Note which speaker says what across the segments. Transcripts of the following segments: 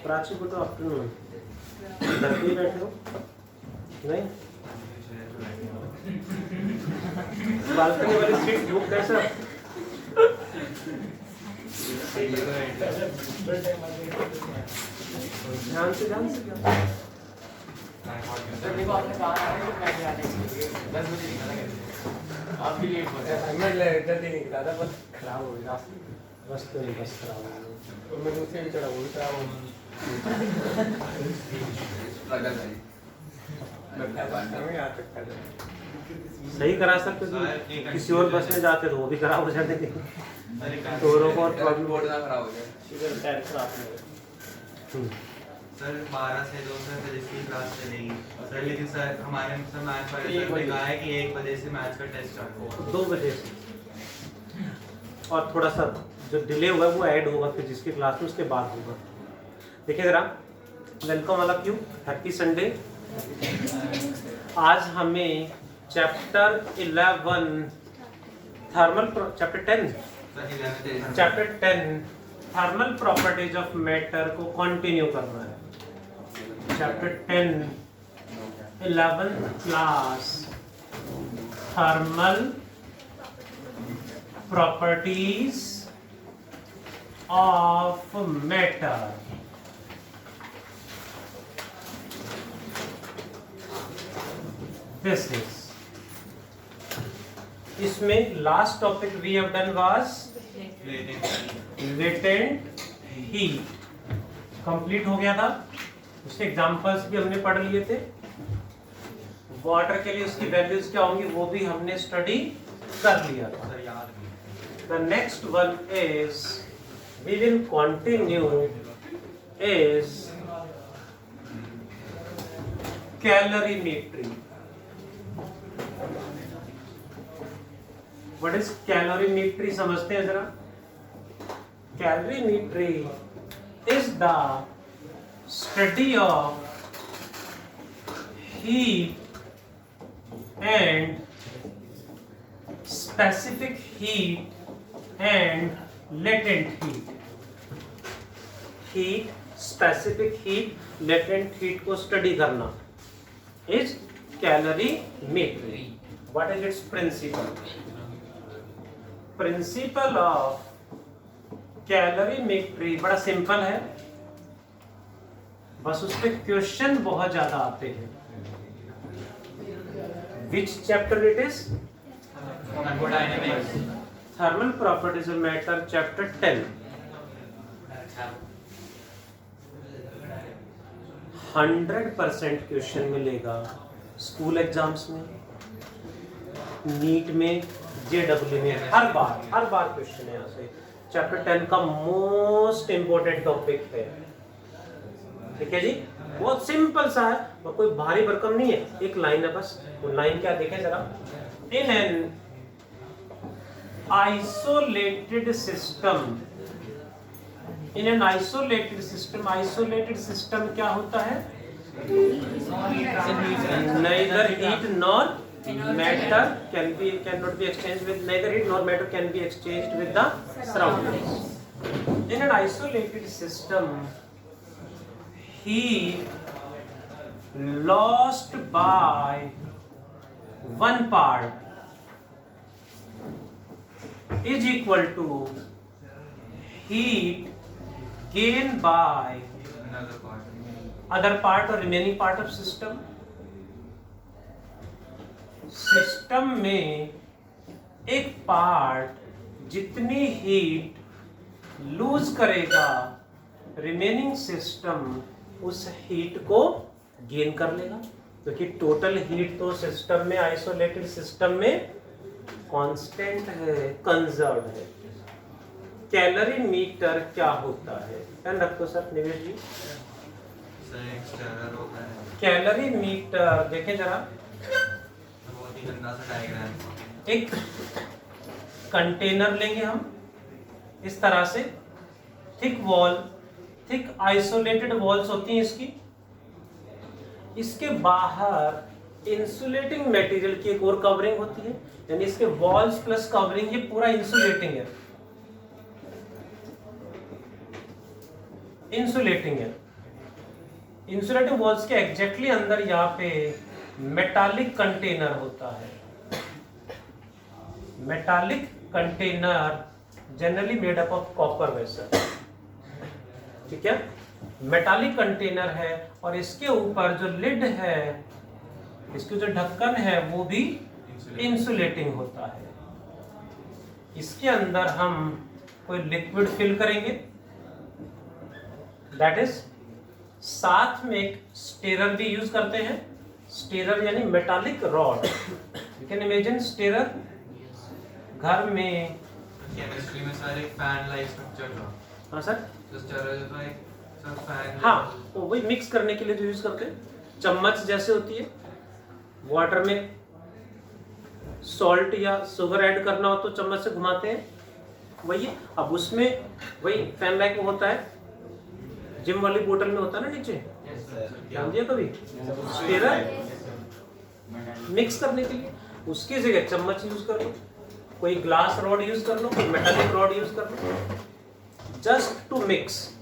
Speaker 1: Prachi good afternoon. घर पे ही बैठे हो? नहीं, बालकनी वाली सीट बुक कैसा? ध्यान से क्या?
Speaker 2: आप भी लेट हो गए।
Speaker 3: मैं जल्दी नहीं निकला था, बस खराब हो गया।
Speaker 1: बस तो नहीं, बस खराब हो गया।
Speaker 3: तो मैं दूसरे भी चढ़ा हुआ खराब हो गया।
Speaker 1: सही करा सकते थे, किसी और बस में जाते तो वो भी खराब हो जाते थे। तो और प्रॉब्लम
Speaker 2: बोर्ड ना खराब हो गया।
Speaker 1: इधर टायर खराब हो गया।
Speaker 4: सर 12 से 2 से फिजिक्स की क्लास चलेगी सर, लेकिन सर हमारे सर मैथ्स वाले सर ने कहा है कि 1 बजे से मैथ्स का टेस्ट स्टार्ट होगा।
Speaker 1: 2 बजे से, और थोड़ा सा जो डिले हुआ है वो ऐड होगा फिर जिसकी क्लास में, उसके बाद होगा। देखिए जरा, वेलकम वाला क्यों, हैप्पी संडे। आज हमें chapter 11 thermal, chapter 10 thermal properties of matter को कंटिन्यू करना है। Chapter 10 11th class thermal properties of matter. This is, इसमें last topic we have done was latent heat, complete हो गया था। उसके एग्जांपल्स भी हमने पढ़ लिए थे। वाटर के लिए उसकी वैल्यूज क्या होंगी वो भी हमने स्टडी कर लिया था। The next one is we will continue is calorimetry. What is calorimetry? समझते हैं जरा। Calorimetry is the study of heat and specific heat and latent heat. Heat, specific heat, latent heat को study करना is calorimetry. What is its principle? Principle of calorimetry बड़ा simple है, बस उस पे क्वेश्चन बहुत ज्यादा आते हैं। Which chapter it is?
Speaker 4: Thermodynamics.
Speaker 1: Thermal properties of matter, chapter 10. 100% question मिलेगा स्कूल एग्जाम्स में, नीट में, जेडब्ल्यू में, हर बार क्वेश्चन है यहाँ से। चैप्टर 10 का मोस्ट इंपोर्टेंट टॉपिक है। ठीक है जी, बहुत सिंपल सा है और कोई भारी भरकम नहीं है, एक लाइन है बस। वो लाइन क्या देखें जरा। In an isolated system, in an isolated system, isolated system क्या होता है? neither heat nor matter cannot be exchanged with, neither heat nor matter can be exchanged with the surroundings. In an isolated system, heat lost by one part is equal to heat gained by other part or remaining part of system. System में एक part जितनी heat loose करेगा, remaining system उस heat को gain कर लेगा, क्योंकि total heat तो सिस्टम में, आइसोलेटेड सिस्टम में कांस्टेंट है, कंजर्व है। कैलोरीमीटर क्या होता है? ध्यान रखो सर, निवेश जी। कैलोरीमीटर देखें जरा, एक कंटेनर लेंगे हम इस तरह से, thick wall, thick isolated walls होती हैं इसकी, इसके बाहर इंसुलेटिंग मटेरियल की एक और कवरिंग होती है, यानी इसके वॉल्स प्लस कवरिंग ये पूरा इंसुलेटिंग है, इंसुलेटिंग है। इंसुलेटिंग वॉल्स के एग्जैक्टली अंदर यहाँ पे मेटालिक कंटेनर होता है। Metallic container generally made up of copper vessel, ठीक है। मेटालिक कंटेनर है और इसके ऊपर जो लिड है, इसके जो ढक्कन है वो भी इंसुलेटिंग होता है। इसके अंदर हम कोई लिक्विड फिल करेंगे, दैट इज साथ में एक स्टेरर भी यूज करते हैं। स्टेरर यानी metallic rod. You can imagine स्टेरर घर में।
Speaker 4: केमिस्ट्री में सर एक फैन लाइक स्ट्रक्चर था।
Speaker 1: हाँ सर,
Speaker 4: तो स्टेरर जो था एक सर फैन।
Speaker 1: हाँ, तो वही मिक्स करने के लिए जो यूज करते हैं। चम्मच जैसे होती है, वाटर में सॉल्ट या शुगर ऐड करना हो तो चम्मच से घुमाते हैं, वही है। अब उसमें वही फैन लाइक होता है, जिम वाली बोतल में होता है ना नीचे, ध्यान दिया कभी? स्टेरर मिक्स करने के लिए, उसकी जगह चम्मच यूज कर लो, कोई ग्लास रॉड यूज कर लो, कोई मेटालिक रॉड यूज कर लो, जस्ट टू मिक्स,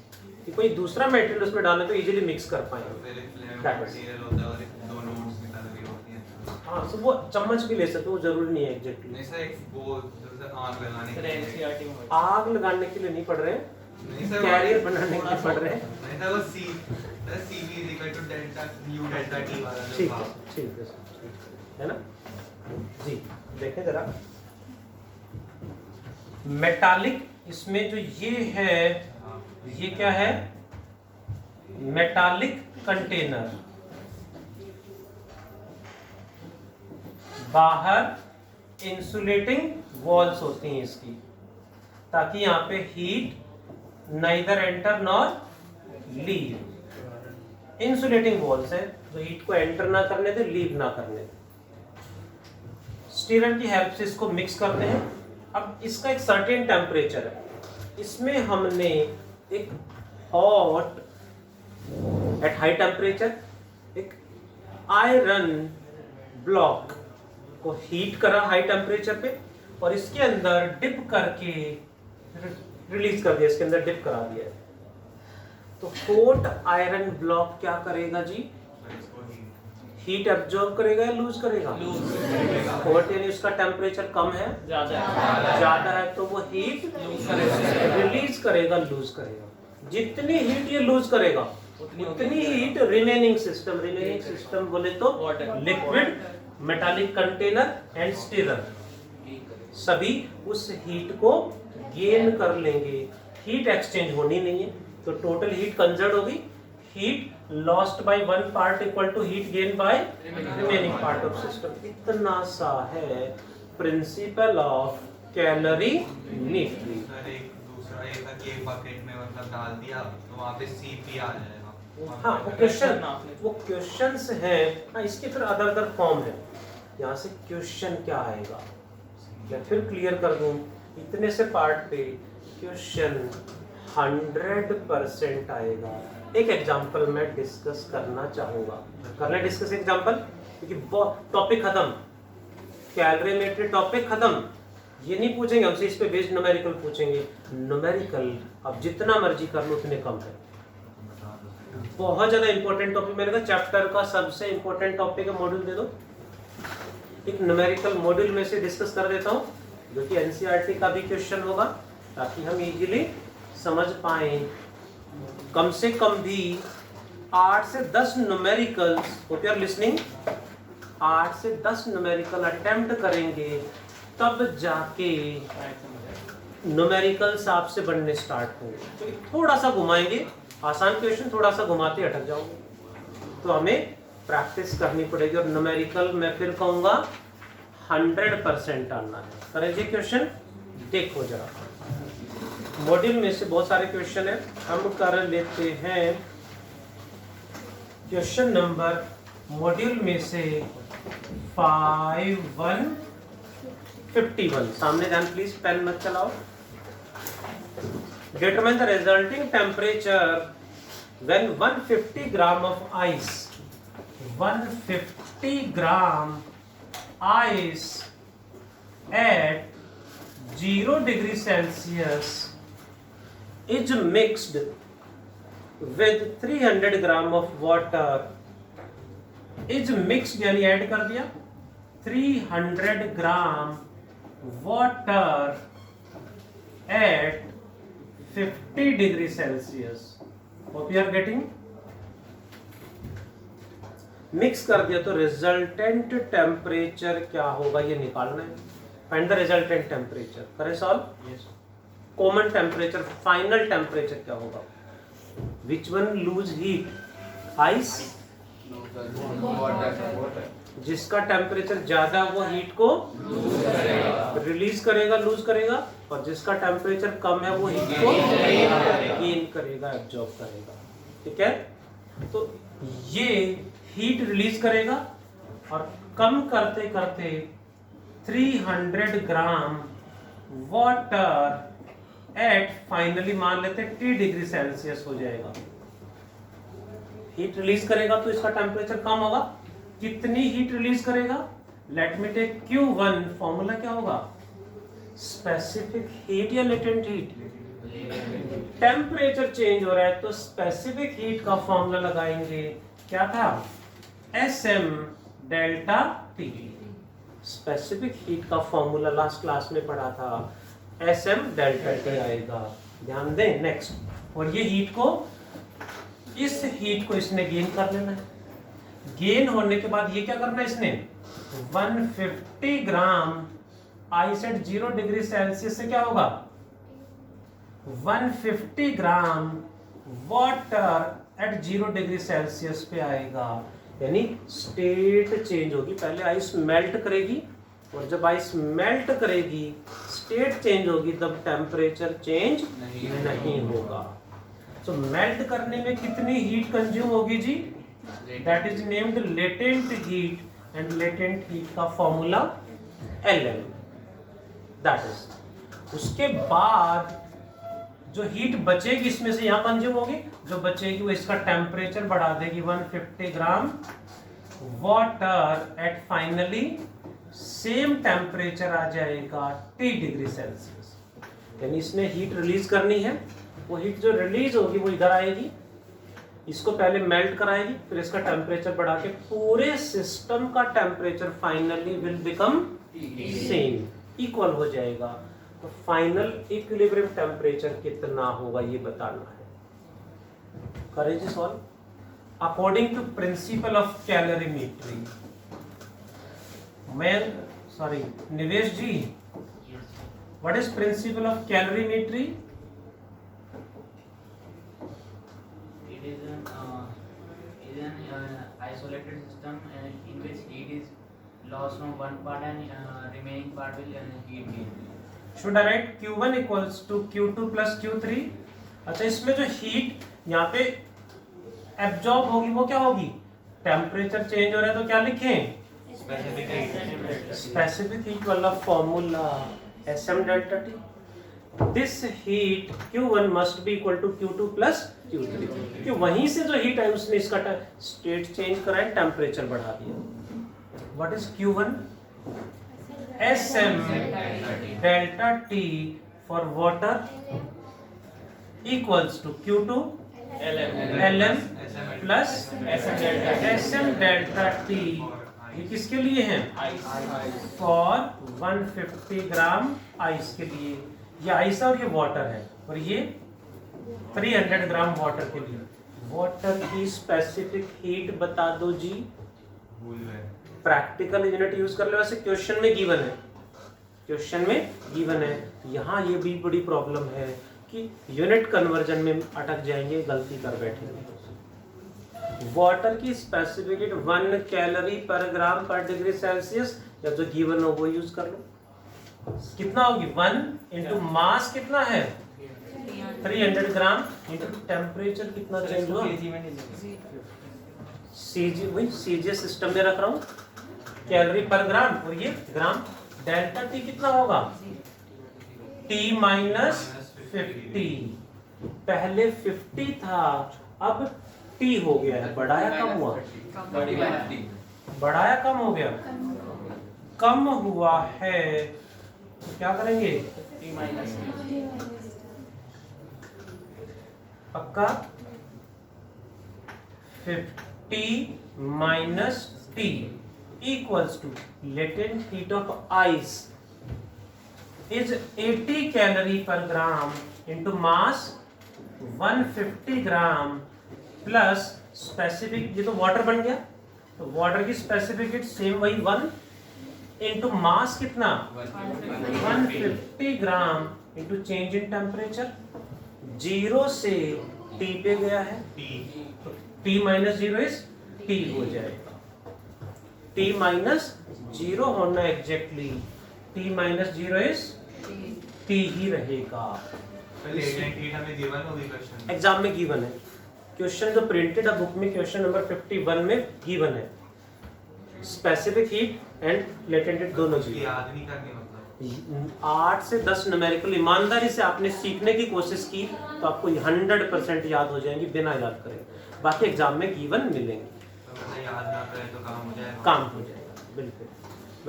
Speaker 1: कि कोई दूसरा मटेरियल उसमें डालने तो इजीली मिक्स कर पाए।
Speaker 4: मटेरियल होता है और एक दो नोट्स निकाल रही होती हैं।
Speaker 1: हाँ, तो वो चम्मच भी ले सकते हो, वो जरूरी नहीं है एग्जैक्टली।
Speaker 4: नहीं सर, एक वो जैसे आग लगाने के लिए।
Speaker 3: एनसीईआरटी में
Speaker 1: आग लगाने के लिए नहीं पढ़ रहे,
Speaker 4: नहीं सर,
Speaker 1: कैरियर बनाने के लिए पढ़ रहे हैं।
Speaker 4: नहीं सर, वो CV is equal to delta U delta T वाला जो
Speaker 1: ठीक
Speaker 4: था।
Speaker 1: है, ठीक है सर, ठीक है ना जी। देखें जरा, मेटालिक, इसमें जो ये है, ये क्या है? Metallic container. बाहर इंसुलेटिंग वॉल्स होती हैं इसकी, ताकि यहाँ पे heat neither enter nor leave. Insulating walls है जो हीट को एंटर ना करने दे, लीव ना करने दे। स्टीरर की हेल्प से इसको मिक्स करते हैं। अब इसका एक सर्टेन टेम्परेचर है, इसमें हमने एक हॉट एट हाई टेम्परेचर एक आयरन ब्लॉक को हीट करा हाई टेम्परेचर पे, और इसके अंदर डिप करके रिलीज कर दिया, इसके अंदर डिप करा दिया। तो हॉट आयरन ब्लॉक क्या करेगा जी? हीट एब्जॉर्ब करेगा या लूज करेगा? हॉट यानी उसका टेम्परेचर कम है, ज्यादा है, तो वो हीट रिलीज करेगा, लूज करेगा। जितनी हीट ये लूज करेगा उतनी हीट रिमेनिंग सिस्टम बोले तो liquid, metallic container and stirrer, सभी उस हीट को गेन कर लेंगे। हीट एक्सचेंज होनी नहीं है, तो टोटल हीट कंजर्व होगी। Heat lost by one part equal to heat gain by remaining part of system. इतना सा है प्रिंसिपल ऑफ कैलोरीमेट्री।
Speaker 4: सर एक दूसरा ये था कि एक बकेट में मतलब डाल दिया तो वहाँ पे CP आ जाएगा।
Speaker 1: हाँ, वो क्वेश्चंस हैं। हाँ, इसके फिर अदर फॉर्म है। यहाँ से क्वेश्चन क्या आएगा, या फिर क्लियर कर दूं, इतने से पार्ट पे क्वेश्चन 100% आएगा। एक एग्जांपल मैं डिस्कस करना चाहूंगा, करना डिस्कस एग्जांपल, क्योंकि टॉपिक खत्म, कैलोरीमेट्री टॉपिक खत्म। ये नहीं पूछेंगे हमसे, इस पे बेस्ड न्यूमेरिकल पूछेंगे। न्यूमेरिकल अब जितना मर्जी कर लो उतने कम है, बहुत ज्यादा इंपॉर्टेंट टॉपिक। मैंने कहा चैप्टर का सबसे इंपॉर्टेंट टॉपिक है, मॉड्यूल दे दो। एक न्यूमेरिकल मॉड्यूल में से डिस्कस कर देता हूँ, जो कि एनसीईआरटी का भी क्वेश्चन होगा, ताकि हम इजीली समझ पाए। कम से कम भी 8 से 10 numericals, hope you are listening, 8 से 10 न्यूमेरिकल अटेम्प्ट करेंगे, तब जाके न्यूमेरिकल्स आपसे बनने स्टार्ट होंगे। तो थोड़ा सा घुमाएंगे, आसान क्वेश्चन थोड़ा सा घुमाते अटक जाओगे, तो हमें प्रैक्टिस करनी पड़ेगी। और न्यूमेरिकल मैं फिर कहूँगा 100% आना है। करें जी क्वेश्चन, देखो जरा, मॉड्यूल में से बहुत सारे क्वेश्चन है, हम कर लेते हैं क्वेश्चन नंबर मॉड्यूल में से 5151। सामने ध्यान प्लीज, पेन मत चलाओ। Determine the resulting temperature when 150 gram of ice, 150 gram ice at 0 degree Celsius is mixed with 300 gram of water is mixed, यानी ऐड कर दिया 300 gram water at 50 degree Celsius. Hope you are getting. Mix कर दिया तो resultant temperature क्या होगा ये निकालना है. Find the resultant temperature. करें solve.
Speaker 3: Yes
Speaker 1: common temperature, final temperature क्या होगा. Which one lose heat. Ice.
Speaker 3: Water
Speaker 1: जिसका टेम्परेचर ज्यादा वो हीट को रिलीज करेगा, लूज करेगा, और जिसका टेम्परेचर कम है वो हीट को गेन करेगा, एब्जॉर्ब करेगा. ठीक है. तो ये हीट रिलीज करेगा और कम करते करते 300 ग्राम वाटर एट फाइनली मान लेते हैं T डिग्री सेल्सियस हो जाएगा. हीट रिलीज करेगा तो इसका टेम्परेचर कम होगा. कितनी हीट रिलीज करेगा. Let me take Q1. Formula क्या होगा. स्पेसिफिक हीट या लेटेंट हीट. टेम्परेचर चेंज हो रहा है तो स्पेसिफिक हीट का फॉर्मूला लगाएंगे. क्या था. SM delta T. Specific heat का फॉर्मूला लास्ट क्लास में पढ़ा था. SM डेल्टा T आएगा. ध्यान दें. नेक्स्ट. और ये हीट को, इस हीट को इसने गेन कर लेना है. गेन होने के बाद ये क्या करना है इसने. 150 gram ice eight 0 degree Celsius से क्या होगा. 150 gram water eight 0 degree Celsius पे आएगा. यानी स्टेट चेंज होगी. पहले आइस मेल्ट करेगी और जब आइस मेल्ट करेगी स्टेट चेंज होगी, तब टेम्परेचर चेंज नहीं होगा. तो मेल्ट करने में कितनी हीट कंज्यूम होगी जी. That is named latent heat, and latent heat का फॉर्मूला LM. That is. उसके बाद जो हीट बचेगी इसमें से यहां कंज्यूम होगी, जो बचेगी वो इसका टेम्परेचर बढ़ा देगी. 150 gram water at finally same temperature आ जाएगा T डिग्री सेल्सियस. यानी इसने हीट रिलीज करनी है. वो हीट जो रिलीज होगी वो इधर आएगी, इसको पहले मेल्ट कराएगी, फिर इसका टेम्परेचर बढ़ा के पूरे सिस्टम का temperature finally will become same, equal हो जाएगा. तो फाइनल इक्विलिब्रियम टेम्परेचर कितना होगा ये बताना है. करें जी solve. According to principle of calorimetry. मैं sorry Nivesh ji, what is principle of calorimetry.
Speaker 2: Isolated system in which heat is lost from one part and remaining part will heat gain.
Speaker 1: Should I write Q1 equals to Q2 plus Q3. अच्छा, इसमें जो heat यहाँ पे absorb होगी वो क्या होगी. Temperature change हो रहा है तो क्या लिखें. स्पेसिफिक हीट वाला formula SM delta T. This heat Q1 must be equal to Q2 plus Q3. कि वहीं से जो हीट है उसने इसका स्टेट चेंज करा है, टेम्परेचर बढ़ा दिया. What is Q1? SM delta T for water equals to Q2 LM plus SM delta T. ये किसके लिए है. फॉर 150 ग्राम आइस के लिए. ये आइस और ये वाटर है, और ये 300 ग्राम वाटर के लिए. वाटर की स्पेसिफिक हीट बता दो जी. प्रैक्टिकल यूनिट यूज कर लो. वैसे क्वेश्चन में गिवन है, क्वेश्चन में गिवन है. यहाँ ये भी बड़ी प्रॉब्लम है कि यूनिट कन्वर्जन में अटक जाएंगे, गलती कर बैठेंगे. वाटर की स्पेसिफिक हीट 1 कैलोरी पर ग्राम पर डिग्री सेल्सियस, या जो गिवन हो वो यूज कर लो. कितना होगी 1 इंटू मास कितना है 300 ग्राम इंटू टेम्परेचर कितना चेंज हुआ. सीजी वही सीजी सिस्टम में रख रहा हूँ. कैलोरी पर ग्राम और ये ग्राम. डेल्टा टी कितना होगा T माइनस 50. पहले 50 था, अब T हो गया है. बढ़ाया कम हुआ. बढ़ाया कम हो गया. कम हुआ है, क्या करेंगे पक्का. 50 minus T equals to latent heat of ice is 80 calorie per gram into mass 150 gram plus specific, ये तो वाटर बन गया, तो वाटर की स्पेसिफिक हीट सेम वही 1 इंटू मास कितना 150 gram into change in temperature, 0 से T पे गया है, तो T माइनस 0 इज T हो जाएगा, T माइनस 0 होना exactly, T minus 0 is T ही रहेगा।
Speaker 4: लेटेंट हीट हमें गिवन होगी क्वेश्चन
Speaker 1: एग्जाम में गिवन है, क्वेश्चन जो प्रिंटेड है बुक में क्वेश्चन नंबर 51 में गिवन है, specific heat and latent heat दोनों चीज
Speaker 4: याद नहीं करनी, मतलब
Speaker 1: 8 से 10 न्यूमेरिकल ईमानदारी से आपने सीखने की कोशिश की तो आपको 100% याद हो जाएंगी बिना याद करे, बाकी एग्जाम में गिवन मिलेंगे,
Speaker 4: तो मतलब याद ना करें तो काम हो जाएगा,
Speaker 1: काम हो जाएगा बिल्कुल।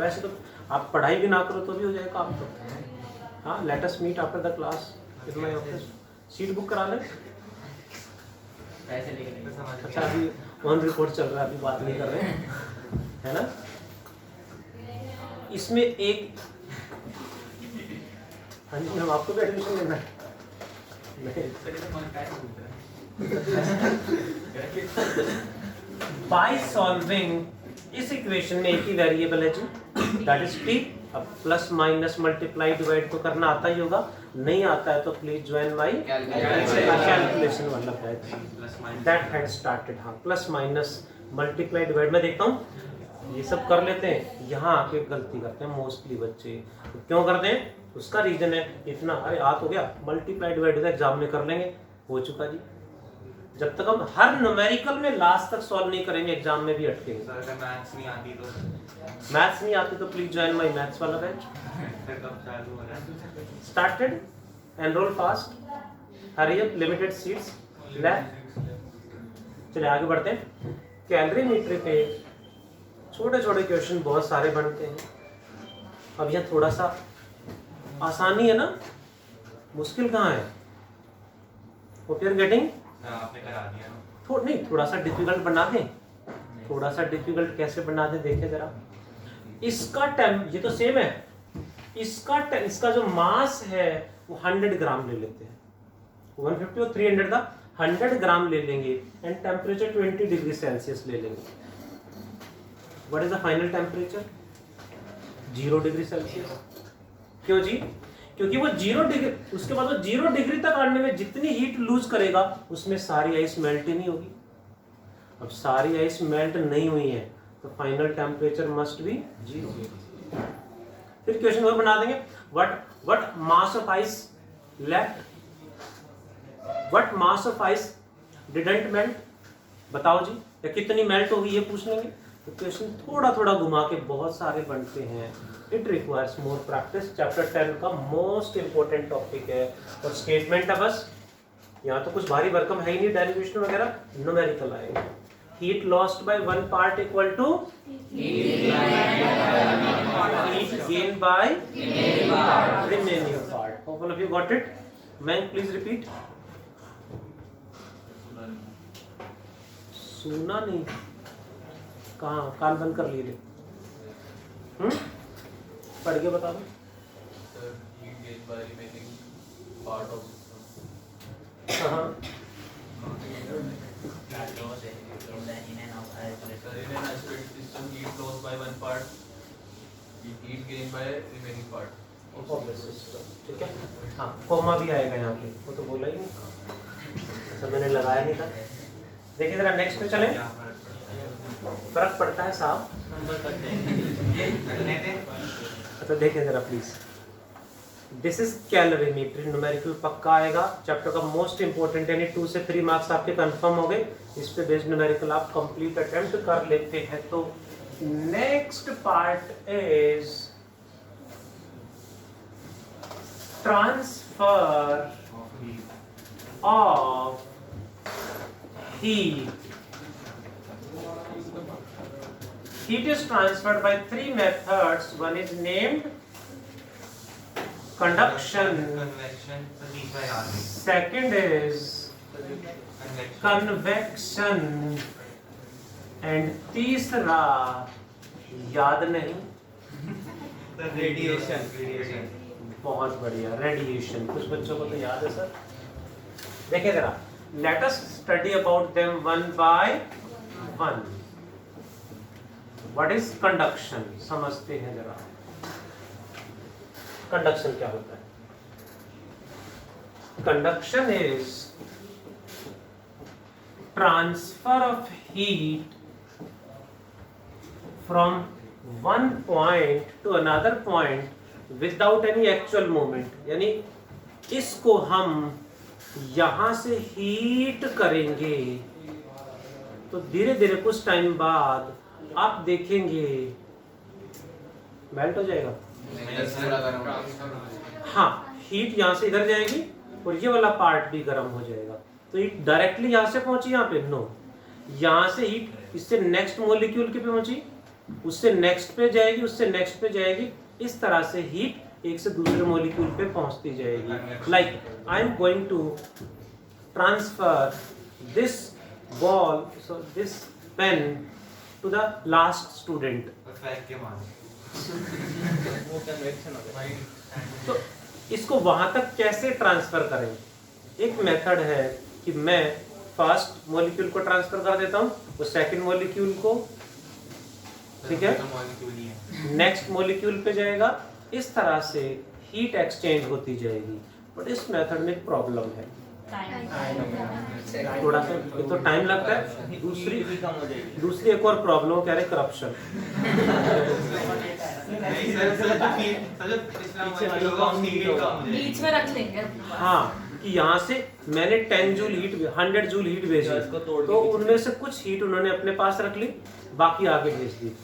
Speaker 1: वैसे तो आप पढ़ाई भी ना करो तो भी हो जाएगा काम तो। हाँ, let us meet after the class in my office, seat book करा लें।
Speaker 2: पैसे लेके
Speaker 4: तो समझ
Speaker 1: अच्छा,
Speaker 4: गया।
Speaker 1: अभी ऑन रिकॉर्ड चल रहा है, अभी बात नहीं कर रहे हैं, है ना। इसमें एक, हाँ जी, हम आपको भी एडमिशन लेना है बाय सॉल्विंग इस इक्वेशन में एक ही वेरिएबल है जी, दैट इज टी। अब प्लस माइनस मल्टीप्लाई डिवाइड तो करना आता ही होगा, नहीं आता है तो प्लीज ज्वाइन माय कैलकुलेशन वाला batch,
Speaker 4: plus minus
Speaker 1: that had started. हाँ, प्लस माइनस मल्टीप्लाई डिवाइड में देखता हूँ ये सब कर लेते हैं, यहाँ आके गलती करते हैं मोस्टली बच्चे। तो क्यों करते हैं, उसका रीजन है इतना, अरे याद हो गया, मल्टीप्लाई डिवाइड एग्जाम में कर लेंगे, हो चुका जी। जब तक हम हर न्यूमेरिकल में लास्ट तक सॉल्व नहीं करेंगे एग्जाम में भी अटकेंगे।
Speaker 4: सर अगर मैथ्स नहीं आती तो
Speaker 1: मैथ्स नहीं आते तो प्लीज ज्वाइन माय मैथ्स वाला बैच,
Speaker 4: फिर कब चालू हो रहा है?
Speaker 1: Started, enrol fast, hurry up, limited seats left. चलिए आगे बढ़ते हैं। कैलोरीमेट्री पे छोटे छोटे क्वेश्चन बहुत सारे बनते हैं। अब यह थोड़ा सा आसानी है ना, मुश्किल कहाँ है? Hope you are getting.
Speaker 4: Sir आपने करा दिया ना।
Speaker 1: नहीं, थोड़ा सा डिफिकल्ट बना दें, थोड़ा सा डिफिकल्ट कैसे बना दें देखें जरा। इसका ये तो सेम है, इसका जो मास है वो 100 ग्राम ले लेते हैं, 150 और 300 का 100 ग्राम ले लेंगे एंड टेम्परेचर 20 डिग्री सेल्सियस ले लेंगे। What is the final temperature? 0 degree Celsius. क्यों जी? क्योंकि वो 0 डिग्री, उसके बाद वो 0 डिग्री तक आने में जितनी हीट लूज करेगा उसमें सारी आइस मेल्ट ही नहीं होगी। अब सारी आइस मेल्ट नहीं हुई है तो फाइनल टेम्परेचर मस्ट बी 0। फिर क्वेश्चन और बना देंगे, what mass of ice left, what mass of ice didn't melt, बताओ जी, या कितनी मेल्ट होगी ये पूछ लेंगे। तो क्वेश्चन थोड़ा थोड़ा घुमा के बहुत सारे बनते हैं। It requires more practice. Chapter 10 का मोस्ट इंपॉर्टेंट टॉपिक है और स्टेटमेंट है बस, यहाँ तो कुछ भारी भरकम है ही नहीं, डेरिवेशन वगैरह, न्यूमेरिकल आएगा। Heat lost by 1 part equal to heat gain by remaining part. Hope all of you got it. Man please repeat. सुना नहीं, कहाँ कान बंद कर लिए? पढ़ के बता दो।
Speaker 5: Sir, heat gain by remaining part of system.
Speaker 1: हाँ,
Speaker 5: Sir, in an isolated system, heat lost by one part, heat gain by remaining part.
Speaker 1: obvious system, ठीक है। हाँ, कोमा भी आएगा यहाँ पे, वो तो बोला ही नहीं, अच्छा मैंने लगाया नहीं था। देखिए जरा नेक्स्ट पे चलें।
Speaker 4: क्या
Speaker 1: फर्क पड़ता है साहब।
Speaker 4: करने थे?
Speaker 1: अच्छा देखें जरा please, this is calorimetry, numerical पक्का आएगा। चैप्टर का मोस्ट इंपोर्टेंट, यानी 2 से 3 मार्क्स आपके कंफर्म हो गए। इस पे बेस्ड न्यूमेरिकल आप कंप्लीट अटेम्प्ट कर लेते हैं। तो next part is transfer of heat. Heat is transferred by 3 methods. One is named conduction.
Speaker 4: Convection, तो तीसरा याद है।
Speaker 1: Second is
Speaker 4: Convection,
Speaker 1: convection. And तीसरा याद नहीं,
Speaker 4: रेडिएशन।
Speaker 1: बहुत बढ़िया, रेडिएशन। कुछ बच्चों को तो याद है सर। देखिए जरा, let us study about them one by one. What is conduction, समझते हैं जरा। कंडक्शन क्या होता है? Conduction is transfer of heat from one point two another point without any actual movement. यानी इसको हम यहां से हीट करेंगे तो धीरे धीरे कुछ टाइम बाद आप देखेंगे मेल्ट हो जाएगा। हाँ, हीट यहां से इधर जाएगी और ये वाला पार्ट भी गर्म हो जाएगा। तो हीट डायरेक्टली यहां से पहुंची यहाँ पे? नो, यहां से हीट इससे नेक्स्ट मॉलिक्यूल के पे पहुंची, उससे नेक्स्ट पे जाएगी, उससे नेक्स्ट पे जाएगी। इस तरह से हीट एक से दूसरे मॉलिक्यूल पे पहुंचती जाएगी। Like I am going to transfer this ball, so this pen to the last student. तो इसको वहां तक कैसे ट्रांसफर करें? एक मेथड है कि मैं फर्स्ट मॉलिक्यूल को ट्रांसफर कर देता हूं, वो सेकंड मॉलिक्यूल को, ठीक है, नेक्स्ट मॉलिक्यूल पे जाएगा। इस तरह से हीट एक्सचेंज होती जाएगी। बट इस मेथड में एक प्रॉब्लम है, थोड़ा सा ये तो टाइम लगता है। दूसरी एक और प्रॉब्लम कह रहे करप्शन।
Speaker 6: बीच में रख लेंगे।
Speaker 1: हाँ, कि यहाँ से मैंने 10 जूल हीट 100 जूल हीट भेजी, तो उनमें से कुछ हीट उन्होंने अपने पास रख ली, बाकी आगे भेज दी।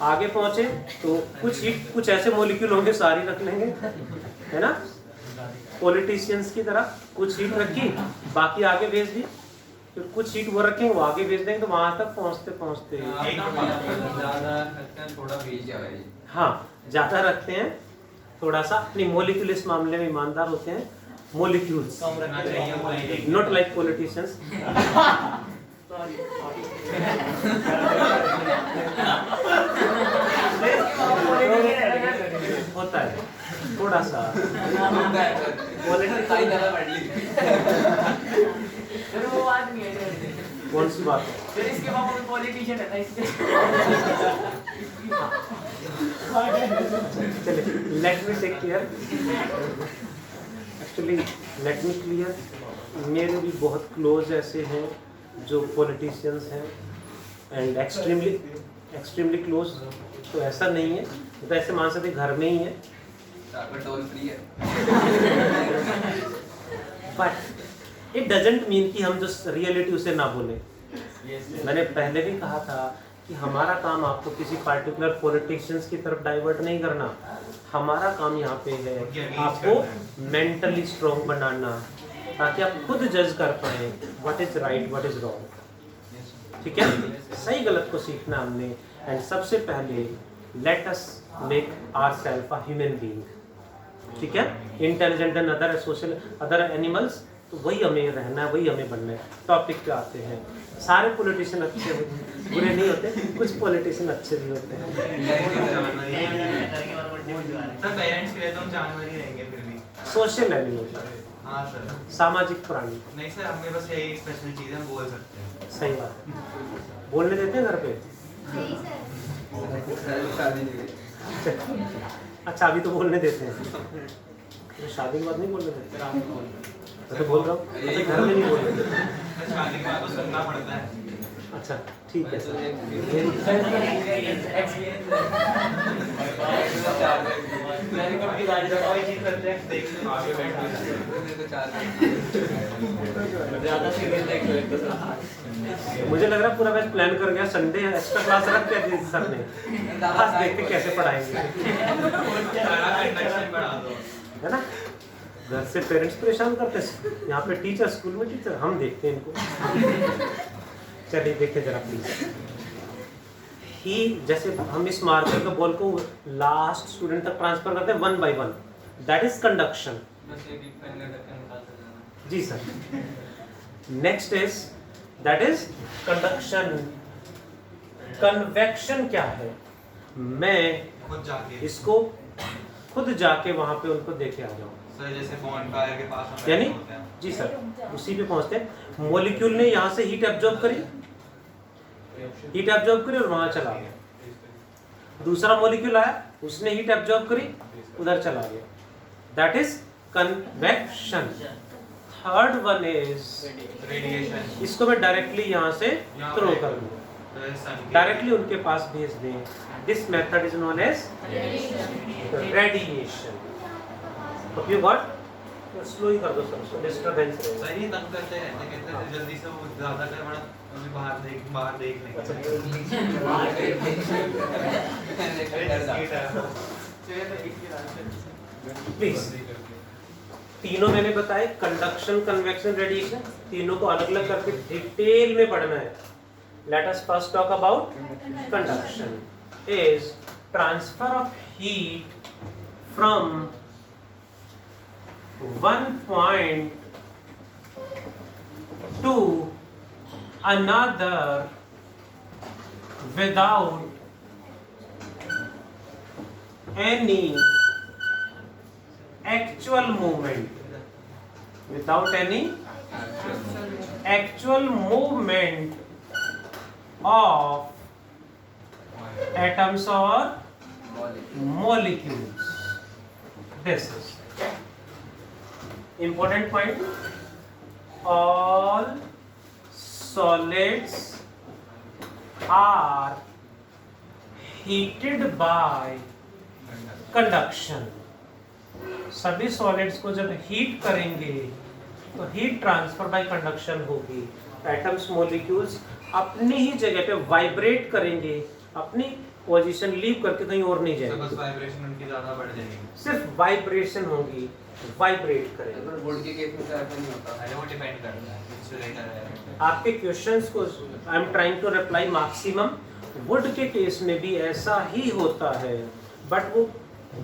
Speaker 1: आगे पहुंचे तो कुछ हीट, कुछ ऐसे मॉलिक्यूल होंगे सारी रख लेंगे, है ना, पॉलिटिशियंस की तरह। कुछ हीट रखी, बाकी आगे भेज दी, फिर कुछ हीट वो रखेंगे, वो आगे भेज देंगे। तो वहां तक पहुंचते पहुंचते हाँ, ज्यादा रखते हैं थोड़ा सा। नहीं, मॉलिक्यूल इस मामले में ईमानदार होते हैं, मॉलिक्यूल्स, नॉट लाइक पॉलिटिशियंस। होता है थोड़ा सा
Speaker 2: वो बात नहीं है।
Speaker 1: कौन सी बात?
Speaker 2: फिर इसके बाद पॉलिटिशियन है ना इसके।
Speaker 1: चलिए, let me take care. Actually let me clear, मेरे भी बहुत क्लोज ऐसे हैं जो पॉलिटिशियंस हैं, एंड एक्सट्रीमली क्लोज। तो ऐसा नहीं है, तो ऐसे मान सकते घर में ही है, बट इट डजंट मीन कि हम जो रियलिटी उसे ना बोले। मैंने पहले भी कहा था कि हमारा काम आपको किसी पार्टिकुलर पॉलिटिशियंस की तरफ डाइवर्ट नहीं करना। हमारा काम यहाँ पे है आपको मेंटली स्ट्रॉन्ग बनाना, ताकि आप खुद जज कर पाए what is right what is wrong. ठीक है, सही गलत को सीखना हमने। एंड सबसे पहले let us make ourself a human being. ठीक है, intelligent then other social other animals. तो वही हमें रहना है, वही हमें बनना है। टॉपिक पे आते हैं। सारे पॉलिटिशियन अच्छे बुरे नहीं होते, कुछ पॉलिटिशियन अच्छे भी होते हैं।
Speaker 4: सर पेरेंट्स के लिए तो हम जानवर ही रहेंगे फिर भी।
Speaker 1: सोशल एनिमल,
Speaker 4: हाँ सर,
Speaker 1: सामाजिक प्राणी।
Speaker 4: नहीं सर, हमें बस यही स्पेशल चीज़ हम बोल सकते हैं।
Speaker 1: सही बात। बोलने देते हैं घर पे? अच्छा, अभी तो बोलने देते हैं, तो शादी के बाद नहीं बोलने देते? मैं तो बोल रहा हूँ घर में नहीं बोलने देते।
Speaker 4: शादी के बाद तो सुनना पड़ता है।
Speaker 1: अच्छा, ठीक है सर। मुझे लग रहा है पूरा बैच प्लान कर गया, संडे एक्स्ट्रा क्लास रख के दी सर ने, बस देखते कैसे पढ़ाएंगे, है ना। घर से पेरेंट्स परेशान करते हैं, यहाँ पे टीचर, स्कूल में टीचर, हम देखते हैं इनको। चलिए देखिए जरा प्लीज। ही, जैसे हम इस मार्कर का बॉल को लास्ट स्टूडेंट तक ट्रांसफर करते हैं 1 by 1, दैट इज कंडक्शन। जी sir. Next is that is conduction convection क्या है? मैं
Speaker 4: खुद जाके
Speaker 1: इसको खुद जाके वहां पे उनको देखे आ जाऊं।
Speaker 4: सर जैसे बॉनफायर के पास हम
Speaker 1: यानी
Speaker 4: बैठे होते हैं।
Speaker 1: जी सर, उसी पे पहुंचते हैं। मॉलिक्यूल ने यहाँ से हीट एब्जॉर्ब करी, हीट एब्जॉर्ब करी और वहां चला गया। दूसरा मॉलिक्यूल आया, उसने हीट एब्जॉर्ब करी, उधर चला गया। That is convection. Third one is
Speaker 4: radiation.
Speaker 1: इसको मैं डायरेक्टली यहाँ से थ्रो कर दूँ, डायरेक्टली उनके पास भेज दें। This method is known as radiation. Hope you got? Slow ही कर दो सर, उसको डिस्टरबेंस रहेगा।
Speaker 4: सर ये तंग करते रहते हैं, कहते हैं जल्दी से वो ज्यादा कर बड़ा अभी बाहर देख लेंगे।
Speaker 1: प्लीज, तीनों मैंने बताए, कंडक्शन, कन्वेक्शन, रेडिएशन, तीनों को अलग अलग करके डिटेल में पढ़ना है। Let us first talk about conduction is transfer of heat from one point to another without any actual movement, without any actual movement of atoms or molecules. This is important point. All solids are heated by conduction. सभी solids को जब heat करेंगे तो heat transfer by conduction होगी। Atoms, molecules अपनी ही जगह पे vibrate करेंगे, अपनी पोजीशन लीव करके कहीं और नहीं
Speaker 4: तो
Speaker 1: जाएंगे।
Speaker 4: बस वाइब्रेशन उनकी ज्यादा बढ़ जाएगी।
Speaker 1: सिर्फ वाइब्रेशन होगी, वाइब्रेट करेंगे।
Speaker 3: वुड के केस में तो ऐसा नहीं होता।
Speaker 4: अरे वो डिपेंड करता है इंसुलेटर है।
Speaker 1: आपके क्वेश्चंस को I am trying to reply maximum. Wood के केस में भी ऐसा ही होता है, बट वो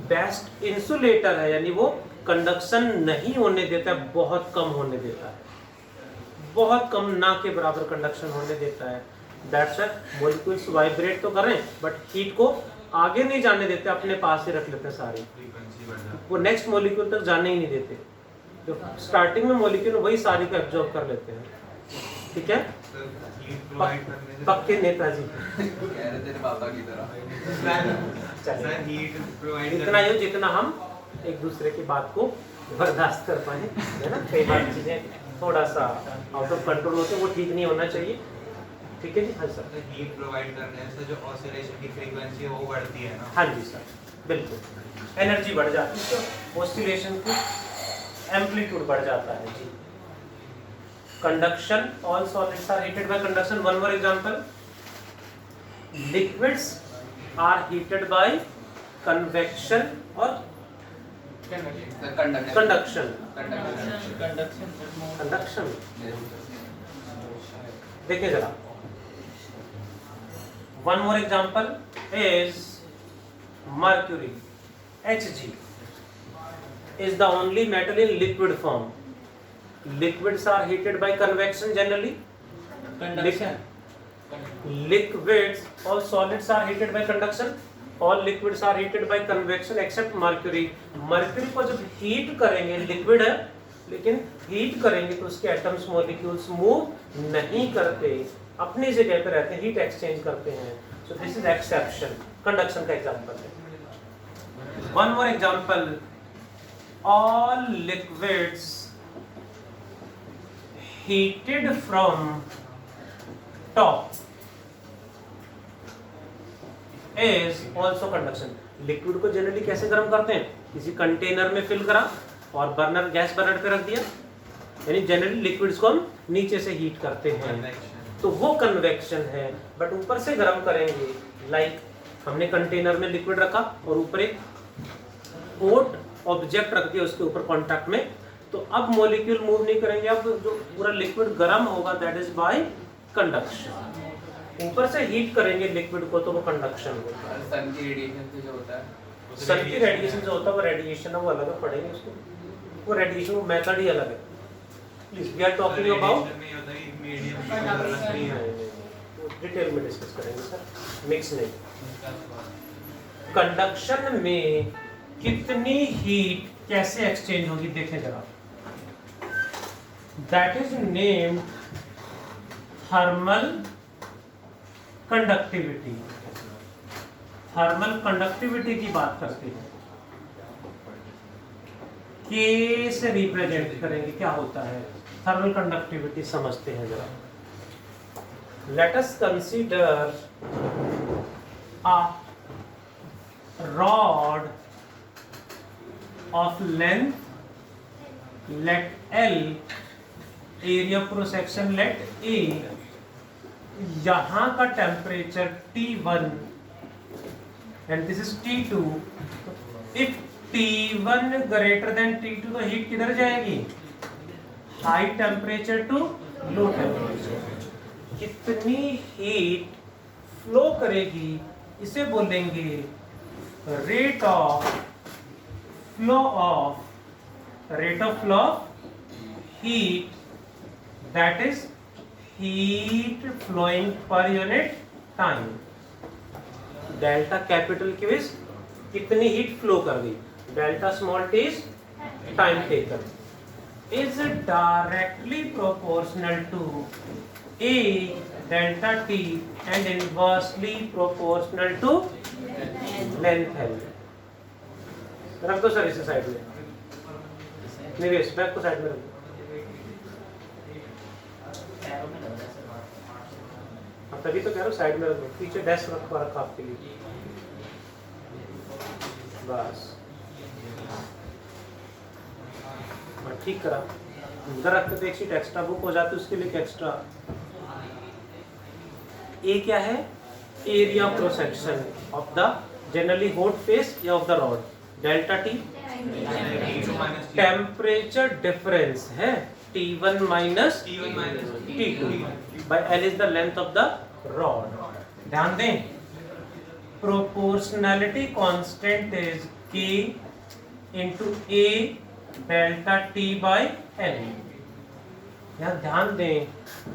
Speaker 1: बेस्ट इंसुलेटर है, यानी वो कंडक्शन नहीं होने देता है, बहुत कम होने देता है, बहुत कम, ना के बराबर कंडक्शन होने देता है। दैट्स व्हाई मॉलिक्यूल्स वाइब्रेट तो करें बट हीट को आगे नहीं जाने देते, अपने पास ही रख लेते हैं सारी,
Speaker 4: फ्रीक्वेंसी बढ़ जाती
Speaker 1: वो नेक्स्ट मॉलिक्यूल तक जाने ही नहीं देते। जो स्टार्टिंग में मॉलिक्यूल वही सारी को एब्जॉर्ब कर लेते हैं। ठीक है,
Speaker 4: है। सर हीट प्रोवाइड करने से
Speaker 1: पक्के नेताजी।
Speaker 3: कह रहे तेरे पापा की तरह।
Speaker 4: सर हीट प्रोवाइड
Speaker 1: इतना ही हो जितना हम एक दूसरे की बात को बर्दाश्त कर पाए, है ना। कई बार चीजें थोड़ा सा आउट ऑफ कंट्रोल होते हैं, वो ठीक नहीं होना चाहिए। ठीक है जी। हाँ सर,
Speaker 4: हीट प्रोवाइड करने से जो ऑसिलेशन की फ्रीक्वेंसी है वो बढ़ती है ना।
Speaker 1: हाँ जी सर, बिल्कुल, एनर्जी बढ़ जाती है तो ऑसिलेशन की एम्पलीट्यूड बढ़ जाता है जी। Conduction, all solids are heated by conduction. One more example, liquids are heated by convection और कंडक्शन। कंडक्शन देखिए जरा, one more example is mercury, Hg is the only metal in liquid form. Liquids are heated by convection generally.
Speaker 2: Conduction.
Speaker 1: Liquids, all solids are heated by conduction. All liquids are heated by convection except mercury. Mercury को जब heat करेंगे, liquid है लेकिन heat करेंगे तो उसके atoms, molecules move नहीं करते, अपनी जगह पे रहते हैं, heat exchange करते हैं. So this is exception. Conduction का example है. One more example, all liquids heated from top is also conduction. Liquid को जनरली कैसे गर्म करते हैं? किसी कंटेनर में फिल करा और बर्नर, गैस बर्नर पे रख दिया, यानी जनरली लिक्विड्स को हम नीचे से हीट करते हैं, तो वो कन्वेक्शन है। बट ऊपर से गर्म करेंगे, लाइक हमने कंटेनर में लिक्विड रखा और ऊपर एक हॉट ऑब्जेक्ट रख दिया उसके ऊपर कांटेक्ट में, तो अब मॉलिक्यूल मूव नहीं करेंगे, अब जो पूरा लिक्विड गर्म होगा दैट इज बाय कंडक्शन। ऊपर से हीट करेंगे लिक्विड को तो वो कंडक्शन होगा।
Speaker 3: सन की रेडिएशन से जो होता है,
Speaker 1: सन की रेडिएशन जो होता है वो रेडिएशन है, वो अलग पढ़ेंगे उसको, वो रेडिएशन वो मेथड ही अलग है। Please we are talking about
Speaker 4: नहीं होता है मीडियम
Speaker 1: डिटेल में डिस्कस करेंगे सर, मिक्स नहीं। कंडक्शन में कितनी हीट कैसे एक्सचेंज होगी देखें जरा, that is named thermal conductivity. Thermal conductivity की बात करते हैं, के से रिप्रेजेंट करेंगे, क्या होता है थर्मल कंडक्टिविटी समझते हैं जरा। Let us consider a rod of length let L, area cross section let A, यहाँ का temperature T1 and this is T2। if T1 greater than T2 तो हीट किधर जाएगी, high temperature to low temperature. कितनी heat flow करेगी इसे बोलेंगे rate of flow of heat, that is heat flowing per unit time। Delta capital Q is कितनी heat flow कर गई, delta small t is time taken, is directly proportional to A delta t and inversely proportional to length L। रख दो sir इसे side में, निवेश back को side में रख दो। अब तभी तो कह रहा हूँ साइड में रख दो, पीछे डेस्क रखा आपके लिए, बस ठीक करा। उधर रखते तो एक शीट एक्स्ट्रा बुक हो जाती, उसके लिए एक्स्ट्रा। ए क्या है, area cross section of the generally hot face या of the rod, delta T temperature difference है T1 minus T2 by L is the length of the rod. ध्यान दें, proportionality constant is K into A delta T by L। यहाँ ध्यान दें,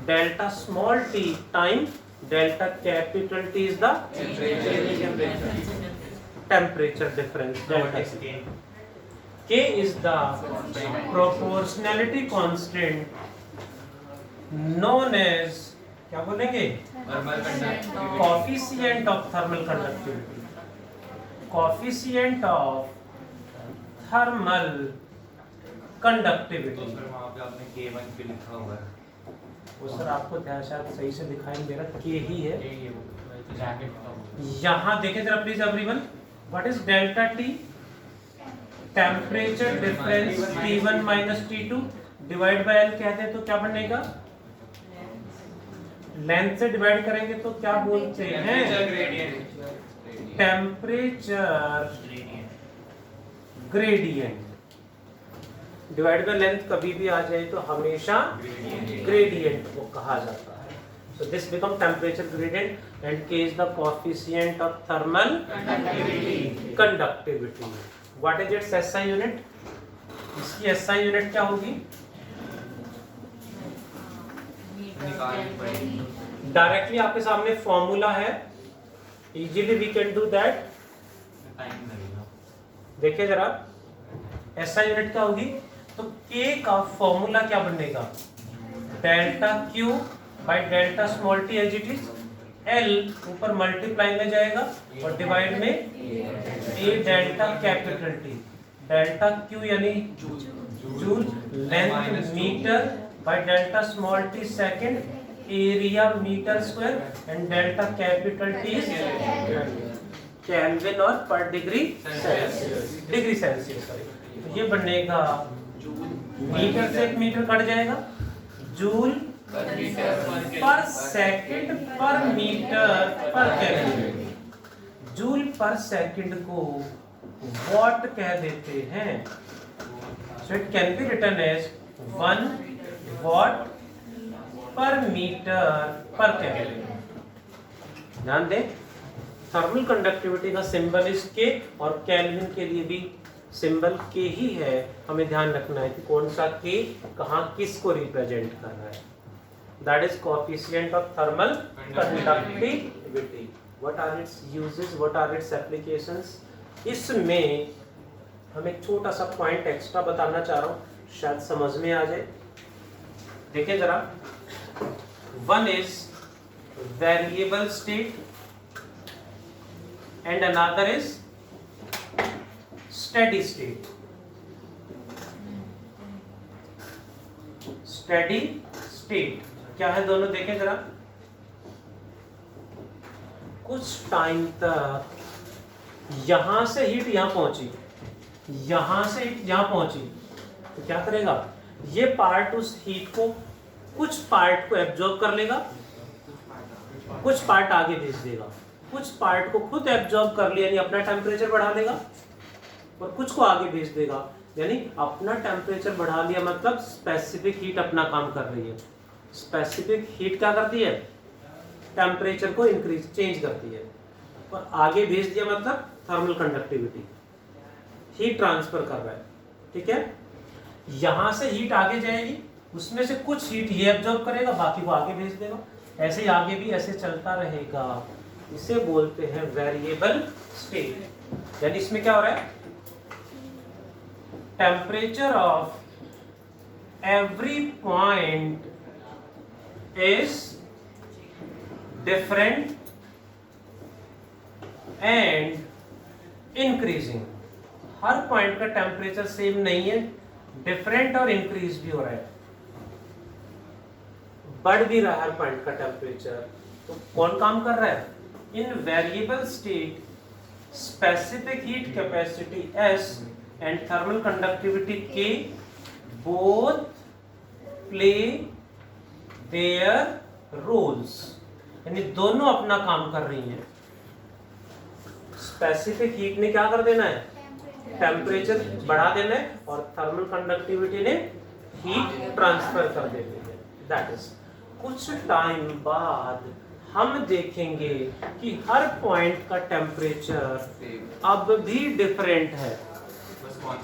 Speaker 1: delta small t time delta capital T is the temperature difference, delta K is the proportionality constant known as, क्या बोलेंगे, coefficient of thermal conductivity, coefficient of thermal conductivity।
Speaker 4: वहाँ पे आपने K1 पे लिखा हुआ है,
Speaker 1: वो सर आपको ध्यान शायद सही से दिखाई मेरा K ही है। यहाँ देखें जरा please everyone, what is delta T, temperature difference T1 minus T2 divide by L कहते हैं तो क्या बनेगा, लेंथ से डिवाइड करेंगे तो क्या बोलते हैं, temperature gradient. Divide by length कभी भी आ जाए तो हमेशा ग्रेडियंट को कहा जाता है। So this become temperature gradient and K is the coefficient of thermal conductivity। What is its SI unit? इसकी SI यूनिट क्या होगी, डायरेक्टली आपके सामने फॉर्मूला है, easily we can do that. देखिए जरा SI यूनिट क्या होगी, तो K का फॉर्मूला क्या बनेगा, delta Q by delta small t as it is, L ऊपर मल्टीप्लाई में जाएगा और डिवाइड में A delta capital T, delta Q यानी joule, length metre by delta small t second, area metre square and delta capital T is kelvin और पर degree Celsius, degree Celsius sorry. तो ये बनेगा, मीटर से एक मीटर कट जाएगा, joule पर सेकंड पर मीटर पर केल्विन। जूल पर सेकंड को वॉट कह देते हैं, so it can be written as 1 watt पर मीटर पर केल्विन। ध्यान दें, थर्मल कंडक्टिविटी का सिंबल इज K और केल्विन के लिए भी सिंबल K ही है। हमें ध्यान रखना है कि कौन सा K कहाँ किस को रिप्रेजेंट कर रहा है। that is coefficient of thermal conductivity. What are its uses, what are its applications? इसमें हम एक छोटा सा पॉइंट एक्स्ट्रा बताना चाह रहा हूँ, शायद समझ में आ जाए। देखिए जरा, one is variable state and another is steady state. Steady state क्या है दोनों, देखें जरा। कुछ टाइम तक यहां से हीट यहां पहुंची, यहां से हीट यहां पहुंची, तो क्या करेगा ये पार्ट उस हीट को, कुछ पार्ट को एब्जॉर्ब कर लेगा, कुछ पार्ट आगे भेज देगा, कुछ पार्ट को खुद एब्जॉर्ब कर लिया यानी अपना टेम्परेचर बढ़ा लेगा, और कुछ को आगे भेज देगा यानी अपना टेम्परेचर बढ़ा लिया, मतलब स्पेसिफिक हीट अपना काम कर रही है। स्पेसिफिक हीट क्या करती है, टेम्परेचर को इंक्रीज चेंज करती है, और आगे भेज दिया मतलब थर्मल कंडक्टिविटी, हीट ट्रांसफर कर रहा है। ठीक है, यहां से हीट आगे जाएगी, उसमें से कुछ हीट ये एब्जॉर्ब करेगा, बाकी को आगे भेज देगा, ऐसे ही आगे भी ऐसे चलता रहेगा। इसे बोलते हैं वेरिएबल स्टेट। यानी इसमें क्या हो रहा है, temperature of every point is different and increasing. Her point का टेम्परेचर सेम नहीं है, डिफरेंट और इंक्रीज भी हो रहा है, बढ़ भी रहा है हर पॉइंट का टेम्परेचर। तो कौन काम कर रहा है, in variable state specific heat capacity S and thermal conductivity K both play their roles, यानी दोनों अपना काम कर रही हैं। स्पेसिफिक हीट ने क्या कर देना है, टेम्परेचर बढ़ा देना है, और थर्मल कंडक्टिविटी ने हीट ट्रांसफर कर देनी है। दैट इज, कुछ टाइम बाद हम देखेंगे कि हर पॉइंट का टेम्परेचर अब भी डिफरेंट है,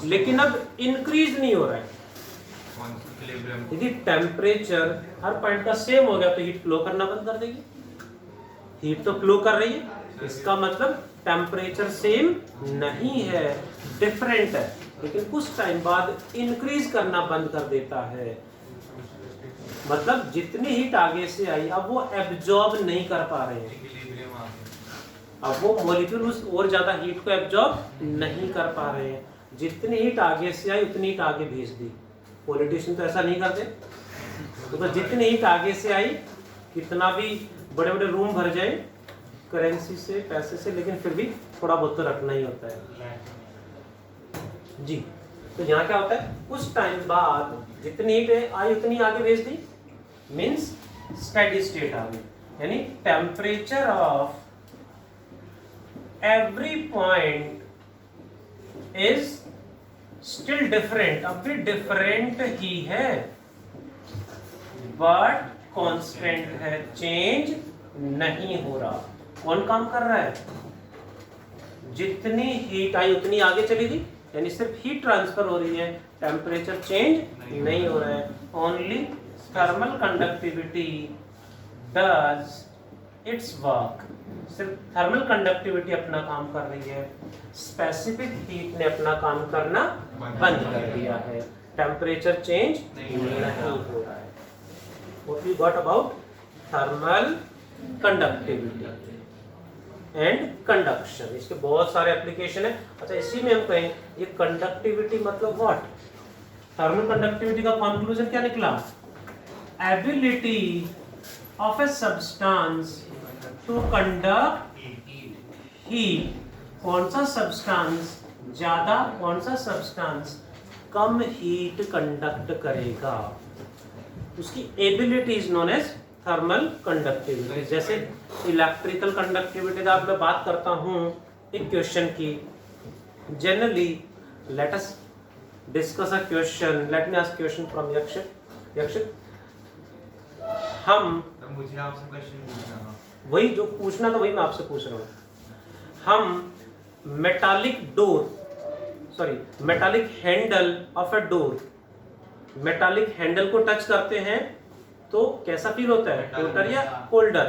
Speaker 1: लेकिन अब इंक्रीज नहीं हो रहा है। यदि टेम्परेचर हर पॉइंट का सेम हो गया तो हीट फ्लो करना बंद कर देगी। हीट तो फ्लो कर रही है, इसका मतलब टेम्परेचर सेम नहीं है, डिफरेंट है, लेकिन कुछ टाइम बाद इंक्रीज करना बंद कर देता है। मतलब जितनी हीट आगे से आई अब वो एब्जॉर्ब नहीं कर पा रहे हैं, अब वो मॉलिक्यूल उस और ज्यादा हीट को एब्जॉर्ब नहीं कर पा रहे हैं। जितनी हीट आगे से आई उतनी हीट आगे भेज दी। पॉलिटिशियन तो ऐसा नहीं करते, तो जितनी हीट आगे से आई, कितना भी बड़े बड़े रूम भर जाए करेंसी से, पैसे से, लेकिन फिर भी थोड़ा बहुत तो रखना ही होता है जी। तो यहाँ क्या होता है, कुछ टाइम बाद जितनी हीट आई उतनी आगे भेज दी, मीन्स स्टेडी स्टेट आ गई। यानी temperature of every point is still different, अब भी डिफरेंट ही है, बट कांस्टेंट है, चेंज नहीं हो रहा। कौन काम कर रहा है, जितनी हीट आई उतनी आगे चली गई, यानी सिर्फ हीट ट्रांसफर हो रही है, टेम्परेचर चेंज नहीं हो रहा है। Only thermal conductivity does it's work, सिर्फ थर्मल कंडक्टिविटी अपना काम कर रही है, स्पेसिफिक हीट ने अपना काम करना बंद कर दिया है, टेम्परेचर चेंज नहीं हो रहा है। What we got about thermal conductivity and conduction, इसके बहुत सारे एप्लीकेशन है। अच्छा, इसी में हम कहें ये कंडक्टिविटी मतलब व्हाट, थर्मल कंडक्टिविटी का कंक्लूजन क्या निकला, ability of a substance to conduct heat. कौन सा सब्सटेंस ज्यादा, कौन सा सब्सटेंस कम हीट कंडक्ट करेगा, उसकी ability is known as thermal conductivity. जैसे इलेक्ट्रिकल कंडक्टिविटी का मैं बात करता हूँ एक क्वेश्चन की, generally let us discuss a question, let me ask question from Yakshit. हम
Speaker 4: तो मुझे आपसे क्वेश्चन पूछना था,
Speaker 1: वही जो पूछना था वही मैं आपसे पूछ रहा हूँ। हम metallic door, sorry metallic handle of a door, metallic handle को टच करते हैं तो कैसा फील होता है, होटर या colder?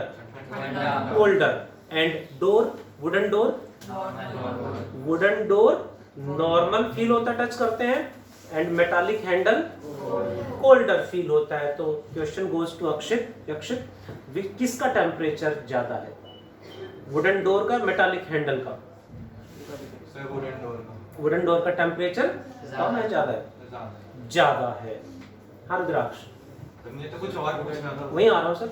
Speaker 1: Colder. And door, wooden door, wooden door normal feel होता है टच करते हैं, and metallic handle colder feel होता है. तो question goes to Akshit. Akshit, किसका टेम्परेचर ज्यादा है, वुडन डोर का, मेटालिक हैंडल का?
Speaker 4: सर वुडन डोर का.
Speaker 1: वुडन डोर का टेम्परेचर कम है, ज्यादा है?
Speaker 4: ज़्यादा.
Speaker 1: ज्यादा है. हर द्राक्ष
Speaker 4: तो मुझे तो कुछ और पूछना था.
Speaker 1: वहीं आ रहा हूँ सर.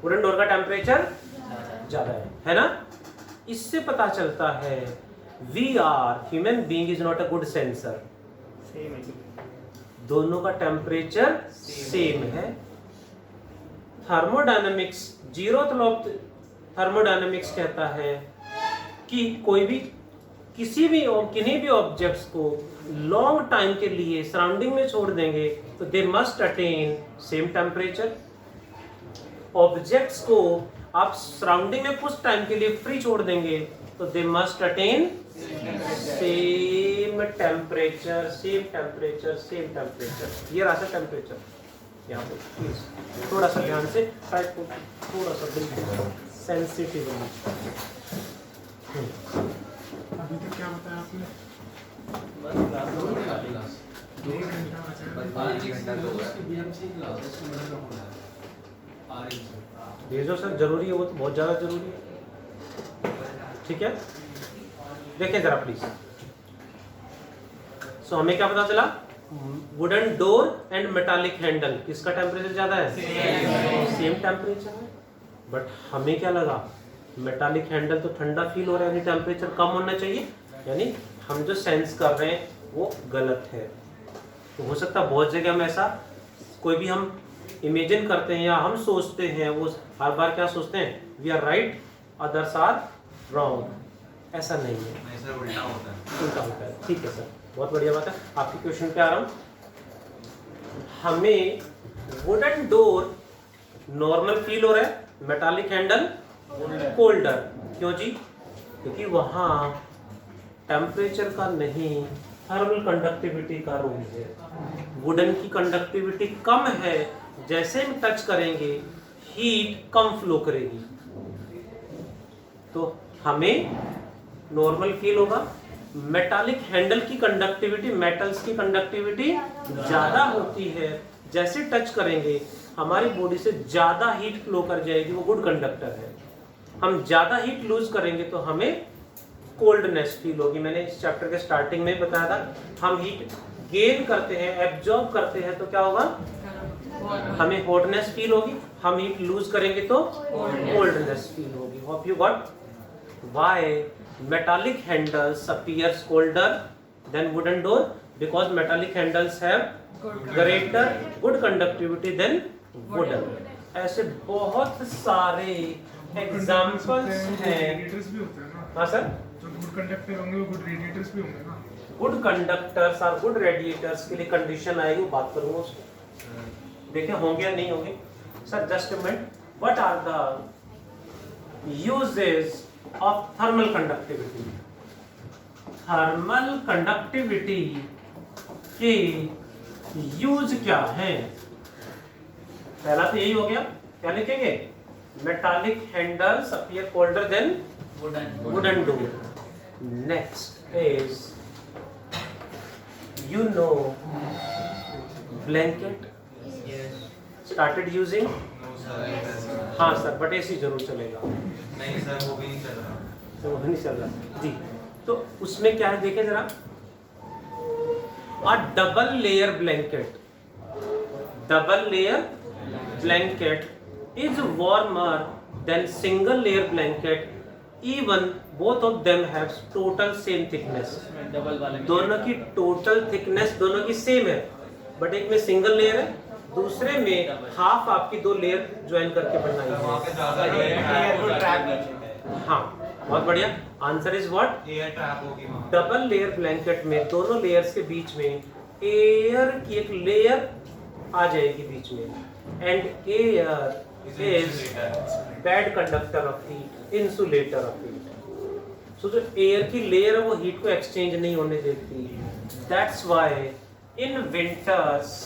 Speaker 1: वुडन डोर का टेम्परेचर ज्यादा है ना? इससे पता चलता है we are human being is not a good sensor. दोनों का टेम्परेचर सेम है. Thermodynamics, zeroth law of thermodynamics कहता है कि कोई भी किसी भी किन्हीं भी ऑब्जेक्ट्स को लॉन्ग टाइम के लिए सराउंडिंग में छोड़ देंगे तो they must attain same temperature. Objects को आप सराउंडिंग में कुछ टाइम के लिए फ्री छोड़ देंगे तो they must attain same temperature, same temperature, same temperature. ये रहा सा टेम्परेचर. यहाँ पे प्लीज थोड़ा सा ध्यान से, टाइप को थोड़ा सा बिल्कुल सेंसिटिव.
Speaker 6: अभी तक क्या बताया आपने?
Speaker 1: भेजो सर, जरूरी है वो तो, बहुत ज़्यादा जरूरी है. ठीक है, देखें जरा प्लीज. सो हमें क्या पता चला, wooden door and metallic handle किसका टेम्परेचर ज्यादा है? सेम टेम्परेचर है. बट हमें क्या लगा, मेटालिक हैंडल तो ठंडा फील हो रहा है, यानी टेम्परेचर कम होना चाहिए, यानी हम जो सेंस कर रहे हैं वो गलत है. तो हो सकता है बहुत जगह में ऐसा कोई भी हम इमेजिन करते हैं या हम सोचते हैं, वो हर बार क्या सोचते हैं, we are right others are wrong. ऐसा नहीं है,
Speaker 4: नहीं सर उल्टा होता है.
Speaker 1: उल्टा होता है. ठीक है सर, बहुत बढ़िया बात है. आपके क्वेश्चन पे आ रहा हूँ. हमें वुडन डोर नॉर्मल फील हो रहा है, मेटालिक हैंडल कोल्डर. क्यों जी? क्योंकि वहाँ टेम्परेचर का नहीं, थर्मल कंडक्टिविटी का रूल है. वुडन की कंडक्टिविटी कम है, जैसे हम टच करेंगे हीट कम फ्लो करेगी, तो हमें नॉर्मल फील होगा. मेटालिक हैंडल की कंडक्टिविटी, मेटल्स की कंडक्टिविटी ज़्यादा होती है, जैसे टच करेंगे हमारी बॉडी से ज़्यादा हीट फ्लो कर जाएगी, वो गुड कंडक्टर है. हम ज़्यादा हीट लूज करेंगे तो हमें कोल्डनेस फील होगी. मैंने इस चैप्टर के स्टार्टिंग में बताया था, हम हीट गेन करते हैं, एब्जॉर्ब करते हैं तो क्या होगा, हमें हॉटनेस फील होगी. हम हीट लूज करेंगे तो कोल्डनेस फील होगी. Hope you got why metallic handles appears colder than wooden door, because metallic handles have greater good conductivity than wooden. ऐसे बहुत सारे एग्जाम्पल्स हैं.
Speaker 6: रेडिएटर्स भी होते हैं ना?
Speaker 1: हाँ सर,
Speaker 6: जो गुड कंडक्टर होंगे वो गुड रेडिएटर्स भी होंगे ना?
Speaker 1: गुड कंडक्टर्स और गुड रेडिएटर्स के लिए कंडीशन आएगी, वो बात करूंगा उसको. देखें होंगे या नहीं होंगे. Sir just a minute, what are the uses of thermal conductivity. Thermal conductivity के यूज क्या है? पहला तो यही हो गया. क्या लिखेंगे? Metallic handles appear colder then wooden door. Next is, you know blanket started using.
Speaker 4: No sir.
Speaker 1: हाँ सर, बट एसी जरूर चलेगा.
Speaker 4: नहीं सर वो भी नहीं चल रहा.
Speaker 1: तो वो नहीं चल रहा जी. तो उसमें क्या है देखें जरा, अ double layer blanket, double layer blanket is warmer than single layer blanket, even both of them have total same thickness. दोनों की टोटल थिकनेस दोनों की सेम है, बट एक में सिंगल लेयर है, दूसरे में हाफ आपकी दो लेयर ज्वाइन करके बनाई
Speaker 4: वहाँ
Speaker 1: है.
Speaker 4: पे ज़्यादा एयर को ट्रैप,
Speaker 1: हाँ बहुत बढ़िया. Answer is what?
Speaker 4: Air trap होगी वहाँ.
Speaker 1: डबल लेयर ब्लैंकेट में दोनों लेयर्स के बीच में एयर की एक लेयर आ जाएगी बीच में, and air is bad conductor of heat, insulator of heat. So जो एयर की लेयर है वो हीट को एक्सचेंज नहीं होने देती. That's why in winters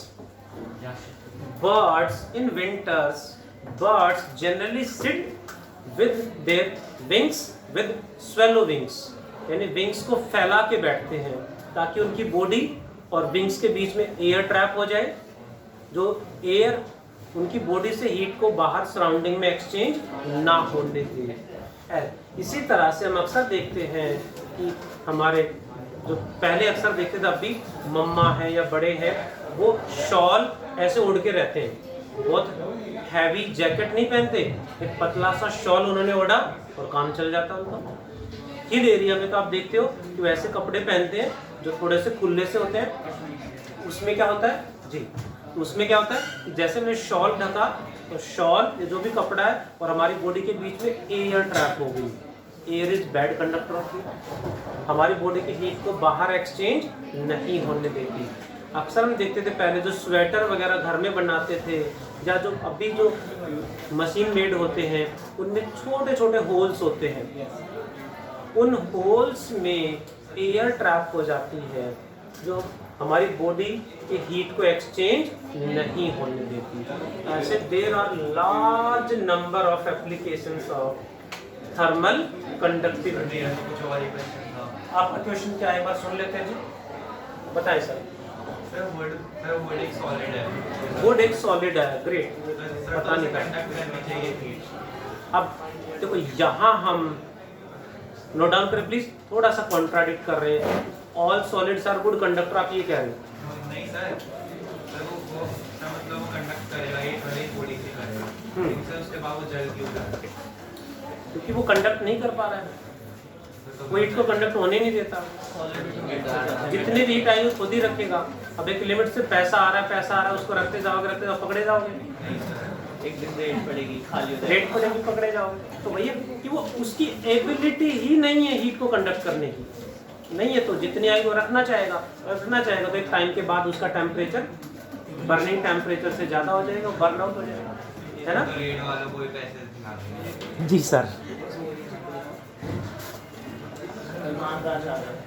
Speaker 1: birds in winters, birds generally sit with their wings with swallow wings, यानी wings को फैला के बैठते हैं ताकि उनकी बॉडी और विंग्स के बीच में एयर ट्रैप हो जाए, जो एयर उनकी बॉडी से हीट को बाहर सराउंडिंग में एक्सचेंज ना होने दे। इसी तरह से हम अक्सर देखते हैं कि हमारे जो पहले अक्सर देखते थे, अभी मम्मा है या बड़े हैं, वो शॉल ऐसे उड़ के रहते हैं, बहुत हैवी जैकेट नहीं पहनते, एक पतला सा शॉल उन्होंने ओढ़ा और काम चल जाता उनका। हिल एरिया में तो आप देखते हो कि वैसे कपड़े पहनते हैं जो थोड़े से खुले से होते हैं। उसमें क्या होता है जी, उसमें क्या होता है कि जैसे मैंने शॉल ढका तो शॉल जो भी कपड़ा है और हमारी बॉडी के बीच में एयर ट्रैप हो गई। Air is bad conductor of heat, हमारी बॉडी की हीट को बाहर एक्सचेंज नहीं होने देती। अक्सर हम देखते थे पहले जो स्वेटर वगैरह घर में बनाते थे, या जो अभी जो मशीन मेड होते हैं उनमें छोटे छोटे होल्स होते हैं, उन होल्स में एयर ट्रैप हो जाती है जो हमारी बॉडी की हीट को एक्सचेंज नहीं होने देती। ऐसे there are large number of applications of thermal conductivity.
Speaker 4: कुछ और एक क्वेश्चन था।
Speaker 1: आपका क्वेश्चन क्या है, एक बार सुन लेते हैं जी, बताएं सर।
Speaker 4: वुड एक सॉलिड है।
Speaker 1: वुड एक सॉलिड है, ग्रेट,
Speaker 4: सर
Speaker 1: पता नहीं था।
Speaker 4: कंडक्ट करनी चाहिए हीट।
Speaker 1: अब देखो यहाँ हम नोट डाउन करें प्लीज, थोड़ा सा कॉन्ट्राडिक्ट कर रहे हैं। All solids are good conductor, आप ये कह रहे हैं?
Speaker 4: नहीं सर, वो मतलब वो कंडक्ट करेगा, ये भले बॉडी से करेगा, लेकिन सर उसके बाद वो जल क्यों रहा है?
Speaker 1: क्योंकि वो कंडक्ट नहीं कर पा रहा है, वो हीट को कंडक्ट होने नहीं देता। जितनी भी हीट आई वो खुद ही रखेगा। अब एक लिमिट से पैसा आ रहा है, उसको रखते जाओगे पकड़े जाओगे,
Speaker 5: एक दिन रेट पड़ेगी, खाली हो
Speaker 1: रेट पड़ेगी, पकड़े जाओगे। तो भैया कि वो उसकी एबिलिटी ही नहीं है हीट को कंडक्ट करने की, नहीं है, तो जितनी आई वो रखना चाहेगा तो एक टाइम के बाद उसका टेम्परेचर बर्निंग टेम्परेचर से ज़्यादा हो जाएगा, बर्न आउट हो जाएगा, है ना?
Speaker 4: तो रेट वालों को भी पैसे दिला देंगे।
Speaker 1: जी सर।
Speaker 5: सलमान राज आ रहा है।